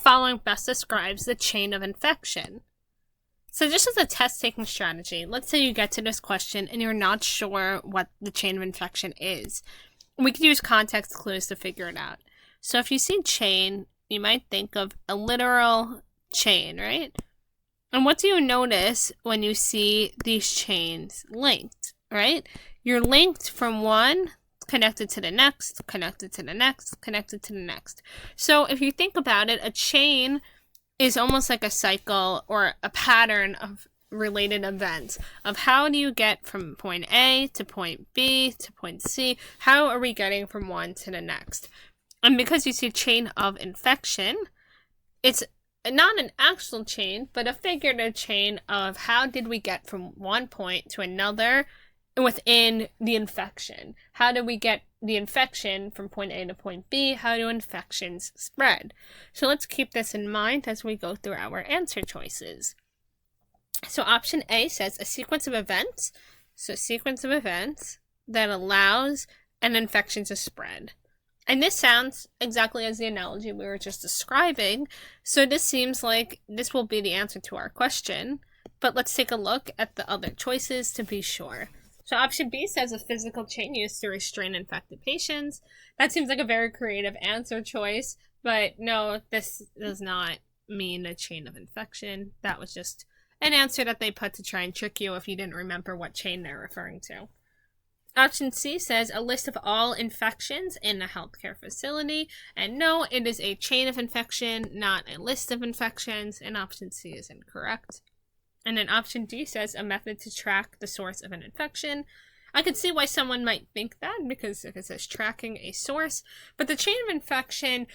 following best describes the chain of infection? So just as a test-taking strategy, let's say you get to this question and you're not sure what the chain of infection is. We could use context clues to figure it out. So if you see chain, you might think of a literal chain, right? And what do you notice when you see these chains linked, right? You're linked from one connected to the next, connected to the next, connected to the next. So if you think about it, a chain is almost like a cycle or a pattern of related events of how do you get from point A to point B to point C? How are we getting from one to the next? And because you see chain of infection, it's not an actual chain, but a figurative chain of how did we get from one point to another within the infection. How do we get the infection from point A to point B? How do infections spread? So let's keep this in mind as we go through our answer choices. So option A says a sequence of events. So sequence of events that allows an infection to spread. And this sounds exactly as the analogy we were just describing. So this seems like this will be the answer to our question. But let's take a look at the other choices to be sure. So option B says a physical chain used to restrain infected patients. That seems like a very creative answer choice, but no, this does not mean a chain of infection. That was just an answer that they put to try and trick you if you didn't remember what chain they're referring to. Option C says a list of all infections in a healthcare facility. And no, it is a chain of infection, not a list of infections. And option C is incorrect. And then option D says a method to track the source of an infection. I could see why someone might think that because if it says tracking a source, but the chain of infection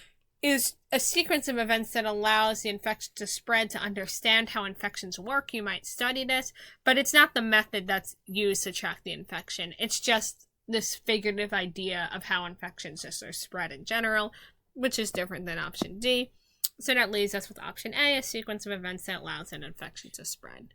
is a sequence of events that allows the infection to spread. To understand how infections work, you might study this, but it's not the method that's used to track the infection. It's just this figurative idea of how infections just are spread in general, which is different than option D. So that leaves us with option A, a sequence of events that allows an infection to spread.